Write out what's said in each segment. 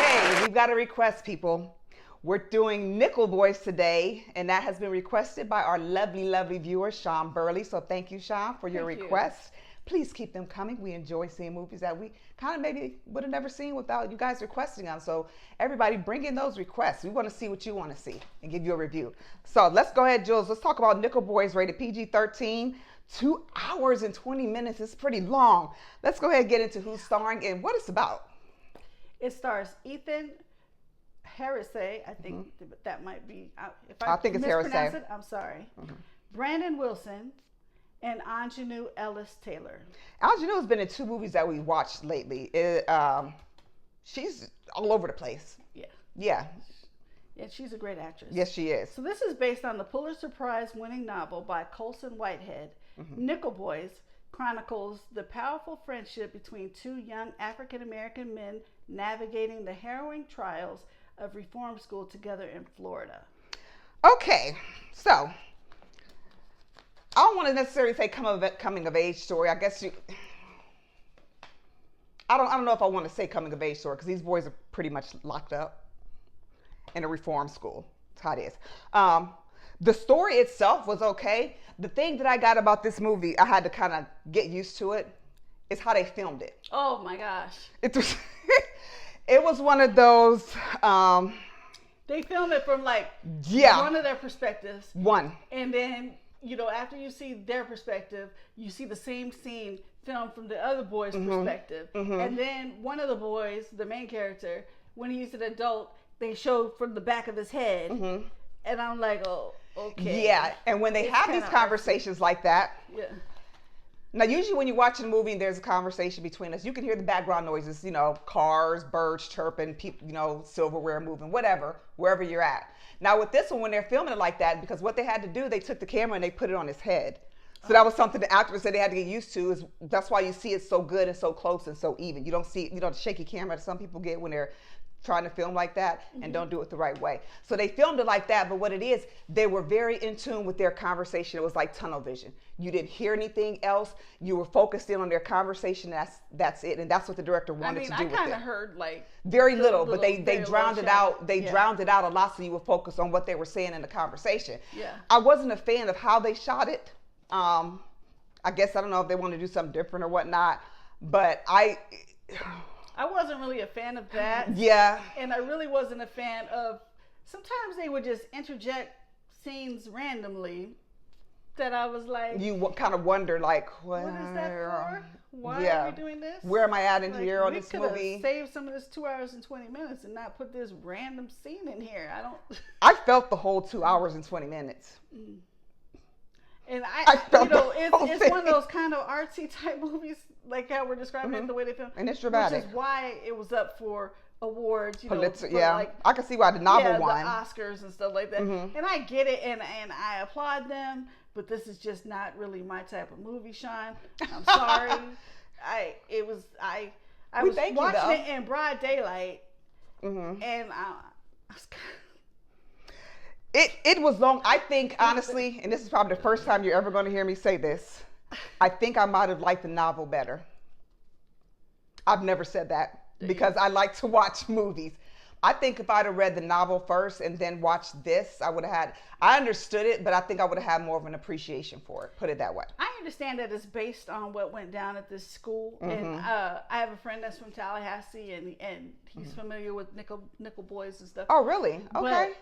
Okay, we've got a request, people. We're doing Nickel Boys today, and that has been requested by our lovely, lovely viewer, Shawn Burley. So thank you, Shawn, for your request. Please keep them coming. We enjoy seeing movies that we kind of maybe would have never seen without you guys requesting them. So everybody, bring in those requests. We want to see what you want to see and give you a review. So let's go ahead, Jules. Let's talk about Nickel Boys, rated PG-13. 2 hours and 20 minutes. It's pretty long. Let's go ahead and get into who's starring and what it's about. It stars Ethan Harrisay. I think that might be. If I think it's mispronounce Harrisay. it, I'm sorry. Brandon Wilson and Anjanou Ellis Taylor. Anjanou has been in 2 movies that we watched lately. She's all over the place. Yeah. Yeah. Yeah, she's a great actress. Yes, she is. So this is based on the Pulitzer Prize winning novel by Colson Whitehead. Nickel Boys chronicles the powerful friendship between 2 young African-American men navigating the harrowing trials of reform school together in Florida. Okay, so I don't want to necessarily say coming of age story. I guess I don't know if I want to say coming of age story because these boys are pretty much locked up in a reform school. That's how it is. The story itself was okay. The thing that I got about this movie, I had to kind of get used to it, is how they filmed it. Oh my gosh. It was, it was one of those. They filmed it from like one of their perspectives. And then, after you see their perspective, you see the same scene filmed from the other boy's perspective. And then one of the boys, the main character, when he's an adult, they show from the back of his head. And I'm like, oh, okay. Yeah, and when they have these conversations like that. Yeah. Now, usually when you're watching a movie and there's a conversation between us, you can hear the background noises, cars, birds chirping, people, silverware moving, whatever, wherever you're at. Now, with this one, when they're filming it like that, because what they had to do, they took the camera and they put it on his head. So that was something the actors said they had to get used to. That's why you see it so good and so close and so even. You don't see, the shaky camera that some people get when they're trying to film like that and don't do it the right way. So they filmed it like that, but what it is, they were very in tune with their conversation. It was like tunnel vision. You didn't hear anything else. You were focused in on their conversation. That's it, and that's what the director wanted to do with it. I kind of heard like very little, but they drowned it out. They drowned it out a lot, so you were focused on what they were saying in the conversation. Yeah. I wasn't a fan of how they shot it. I guess I don't know if they want to do something different or whatnot, but I wasn't really a fan of that. Yeah. And I really wasn't a fan of, sometimes they would just interject scenes randomly that I was like. You kind of wonder, like, what is that for? Why are we doing this? Where am I at in here on this movie? We could have saved some of this 2 hours and 20 minutes and not put this random scene in here. I felt the whole 2 hours and 20 minutes. And I felt it's one of those kind of artsy type movies, like how we're describing it, the way they film. And it's dramatic. Which is why it was up for awards, Pulitzer, I can see why the novel won. The Oscars and stuff like that. And I get it, and I applaud them, but this is just not really my type of movie, Shawn. I'm sorry. I was watching it in broad daylight, and I was kind of. It was long. I think, honestly, and this is probably the first time you're ever going to hear me say this, I think I might have liked the novel better. I've never said that because I like to watch movies. I think if I'd have read the novel first and then watched this, I understood it, but I think I would have had more of an appreciation for it. Put it that way. I understand that it's based on what went down at this school. And I have a friend that's from Tallahassee, and he's familiar with Nickel Boys and stuff. Oh, really? Okay. But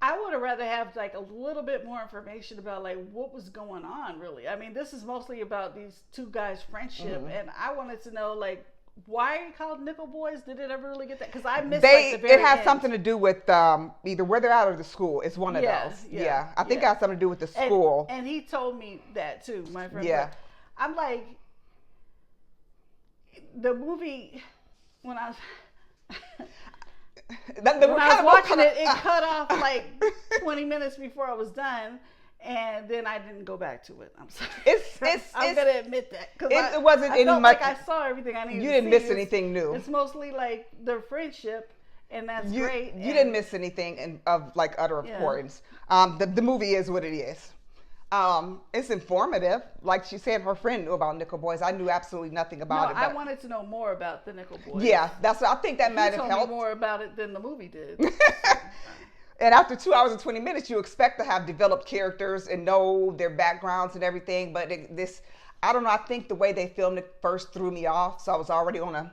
I would have rather have like a little bit more information about like what was going on, really. I mean, this is mostly about these 2 guys' friendship, and I wanted to know like why are you called Nickel Boys? Did it ever really get that? Because I missed the very It has end. something to do with either where they're at or the school. It's one of those. Yeah. I think it has something to do with the school. And he told me that too, my friend. Yeah. But I'm like, the movie when I was. When I was watching it, it cut off like 20 minutes before I was done, and then I didn't go back to it. I'm sorry. I'm gonna admit that because it wasn't any much. Like I saw everything I needed. You didn't miss anything new. It's mostly like their friendship, and that's great. You didn't miss anything of like utter importance. The movie is what it is. It's informative. Like she said, her friend knew about Nickel Boys. I knew absolutely nothing about it. I wanted to know more about the Nickel Boys. Yeah, I think that might have helped. You told me more about it than the movie did. And after 2 hours and 20 minutes, you expect to have developed characters and know their backgrounds and everything. But I don't know. I think the way they filmed it first threw me off. So I was already on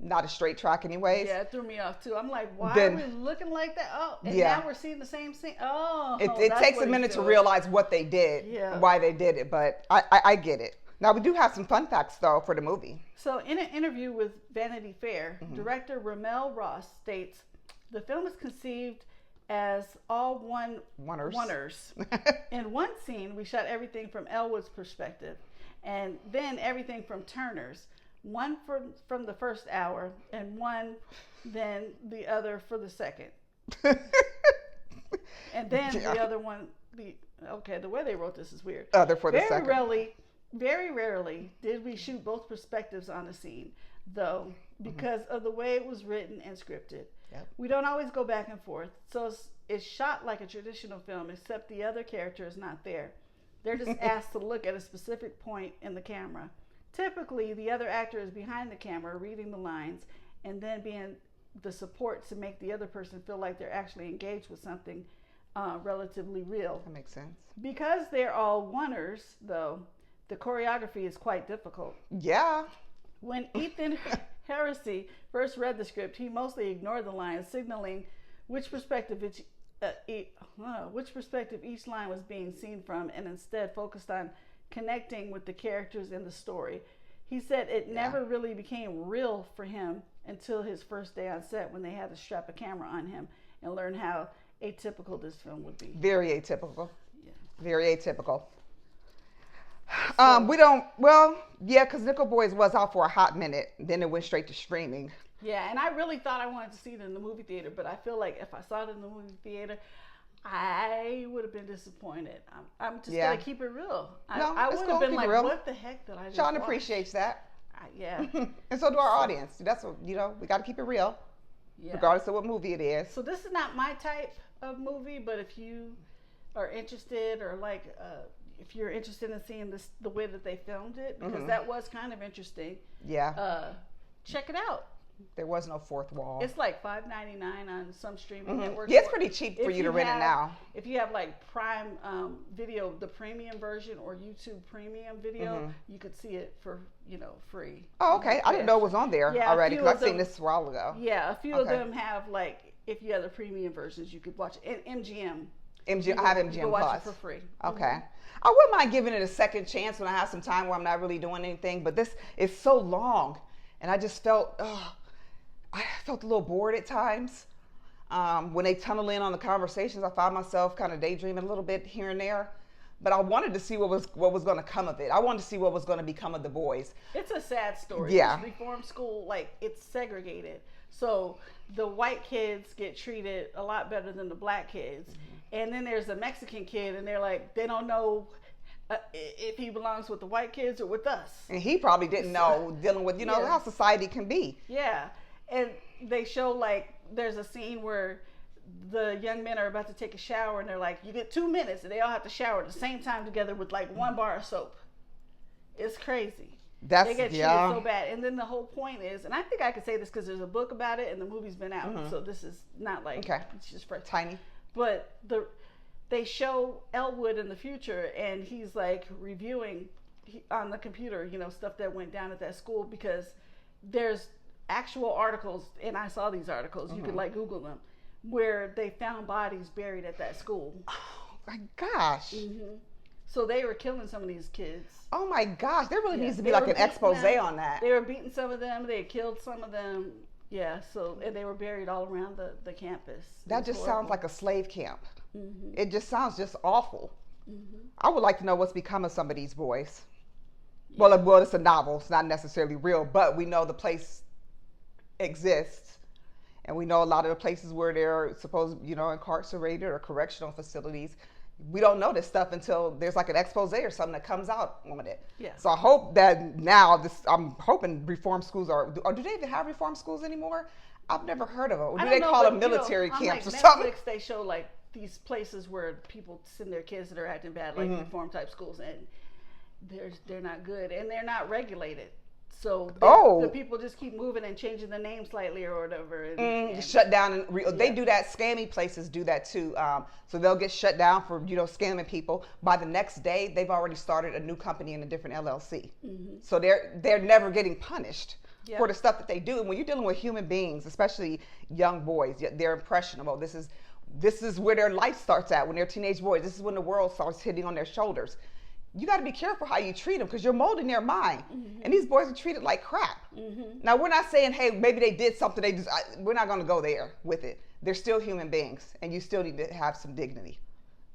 not a straight track anyways. Yeah, it threw me off too. I'm like, why are we looking like that? Oh, and now we're seeing the same scene. Oh, it takes a minute to realize what they did, why they did it. But I get it. Now, we do have some fun facts, though, for the movie. So in an interview with Vanity Fair, director Ramel Ross states, the film is conceived as all oneers. In one scene, we shot everything from Elwood's perspective, and then everything from Turner's. One from the first hour, and one then the other for the second. And then the other one, the way they wrote this is weird. Other for the second. Very rarely did we shoot both perspectives on a scene, though, because of the way it was written and scripted. Yep. We don't always go back and forth, so it's shot like a traditional film, except the other character is not there. They're just asked to look at a specific point in the camera. Typically, the other actor is behind the camera reading the lines and then being the support to make the other person feel like they're actually engaged with something relatively real. That makes sense. Because they're all oneers, though, the choreography is quite difficult. Yeah. When Ethan Heresy first read the script, he mostly ignored the lines, signaling which perspective each line was being seen from, and instead focused on connecting with the characters in the story. He said it never really became real for him until his first day on set, when they had to strap a camera on him and learn how atypical this film would be. Very atypical. Yeah. Very atypical. So, because Nickel Boys was out for a hot minute. Then it went straight to streaming. Yeah, and I really thought I wanted to see it in the movie theater, but I feel like if I saw it in the movie theater, I would have been disappointed. I'm just going to keep it real. I would have been like, real. What the heck did I just Shawn watch? Appreciates that. Yeah. And so do our audience. That's what, we got to keep it real. Yeah. Regardless of what movie it is. So this is not my type of movie, but if you are interested, or if you're interested in seeing the way that they filmed it, because that was kind of interesting. Yeah. Check it out. There was no fourth wall. It's like $5.99 on some streaming networks. Yeah, it's pretty cheap for you to rent it now. If you have like Prime Video, the premium version, or YouTube Premium Video, you could see it for free. Oh, okay. I didn't know it was on there already, because I've seen this a while ago. Yeah, a few of them have, like, if you have the premium versions, you could watch it. And MGM. I have MGM you can Plus. Watch it for free. Okay. I wouldn't mind giving it a second chance when I have some time where I'm not really doing anything, but this is so long, and I just felt I felt a little bored at times. When they tunnel in on the conversations, I found myself kind of daydreaming a little bit here and there. But I wanted to see what was going to come of it. I wanted to see what was going to become of the boys. It's a sad story. Yeah. This reform school, like, it's segregated. So the white kids get treated a lot better than the black kids. And then there's a Mexican kid, and they're like, they don't know if he belongs with the white kids or with us. And he probably didn't know, dealing with, how society can be. Yeah. And they show, like, there's a scene where the young men are about to take a shower, and they're like, you get 2 minutes, and they all have to shower at the same time together with like 1 bar of soap. It's crazy. They get treated so bad. And then the whole point is, and I think I could say this because there's a book about it and the movie's been out, so this is not like, it's just for tiny. But they show Elwood in the future, and he's like reviewing on the computer, stuff that went down at that school, because there's actual articles, and I saw these articles, you could like Google them, where they found bodies buried at that school. Oh my gosh. So they were killing some of these kids. Oh my gosh, there really needs to be like an expose on that. They were beating some of them, they had killed some of them. Yeah, and they were buried all around the campus. That just sounds like a slave camp. It just sounds just awful. I would like to know what's become of some of these boys. Yeah. Well, it's a novel, it's not necessarily real, but we know the place exists, and we know a lot of the places where they're supposed, incarcerated or correctional facilities. We don't know this stuff until there's like an expose or something that comes out on it. Yeah. So I hope that now I'm hoping reform schools do they even have reform schools anymore? I've never heard of them. Or do they call them military camps or something? Netflix, they show like these places where people send their kids that are acting bad, like reform type schools, and they're not good and they're not regulated. So the people just keep moving and changing the name slightly or whatever. And shut down. And they do that. Scammy places do that too. So they'll get shut down for, scamming people. By the next day, they've already started a new company in a different LLC. So they're never getting punished for the stuff that they do. And when you're dealing with human beings, especially young boys, they're impressionable. This is where their life starts at when they're teenage boys. This is when the world starts hitting on their shoulders. You got to be careful how you treat them because you're molding their mind. And these boys are treated like crap. Now, we're not saying, hey, maybe they did something. We're not going to go there with it. They're still human beings, and you still need to have some dignity.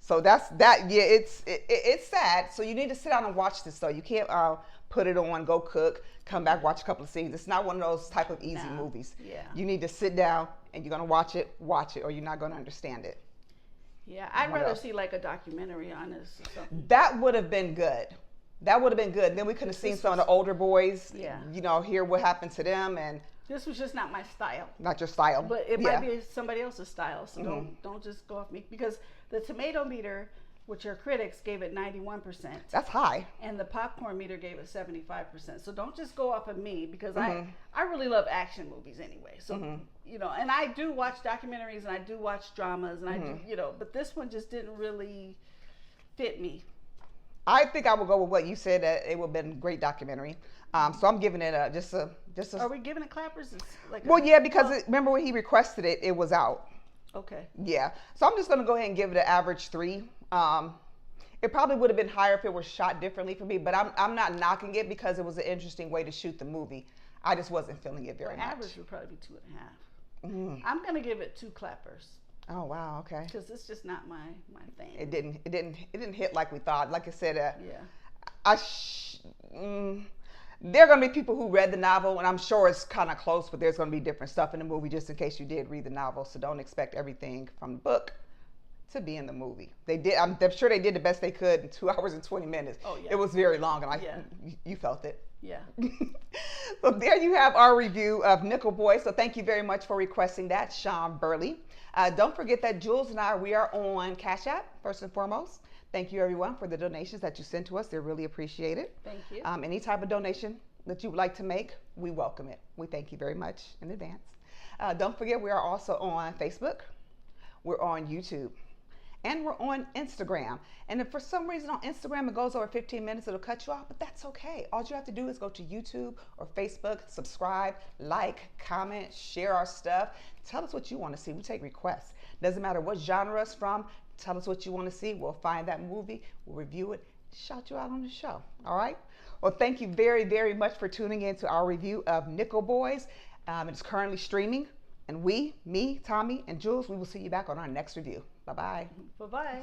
So that's that. Yeah, it's sad. So you need to sit down and watch this, though. You can't put it on, go cook, come back, watch a couple of scenes. It's not one of those type of easy movies. Yeah. You need to sit down, and you're going to watch it, or you're not going to understand it. Yeah, I'd rather see like a documentary on this or something. That would have been good. Then we could have seen some of the older boys, hear what happened to them. And this was just not my style. Not your style. But it might be somebody else's style. So don't just go off me. Because the tomato meter, which your critics gave it 91%. That's high. And the popcorn meter gave it 75%. So don't just go off of me because I really love action movies anyway. So, and I do watch documentaries and I do watch dramas and I do, but this one just didn't really fit me. I think I will go with what you said, that it would have been a great documentary. So I'm giving it just a. Are we giving it clappers? Because remember when he requested it, it was out. Okay. Yeah. So I'm just going to go ahead and give it an average 3. It probably would have been higher if it was shot differently for me, but I'm not knocking it because it was an interesting way to shoot the movie. I just wasn't feeling it very much. Average would probably be 2.5. I'm going to give it 2 clappers. Oh wow, okay. Because it's just not my thing. It didn't hit like we thought. Like I said, there are going to be people who read the novel, and I'm sure it's kind of close, but there's going to be different stuff in the movie just in case you did read the novel. So don't expect everything from the book to be in the movie. They did. I'm sure they did the best they could in 2 hours and 20 minutes. Oh yeah. It was very long, and you felt it. Yeah. So there you have our review of Nickel Boy. So thank you very much for requesting that, Shawn Burley. Don't forget that Jules and we are on Cash App, first and foremost. Thank you, everyone, for the donations that you send to us. They're really appreciated. Thank you. Any type of donation that you would like to make, we welcome it. We thank you very much in advance. Don't forget, we are also on Facebook. We're on YouTube. And we're on Instagram. And if for some reason on Instagram it goes over 15 minutes, it'll cut you off, but that's okay. All you have to do is go to YouTube or Facebook, subscribe, like, comment, share our stuff. Tell us what you want to see. We take requests. Doesn't matter what genre it's from. Tell us what you want to see. We'll find that movie. We'll review it. Shout you out on the show. All right? Well, thank you very, very much for tuning in to our review of Nickel Boys. It's currently streaming. And me, Thommi, and Jules, we will see you back on our next review. Bye-bye. Bye-bye.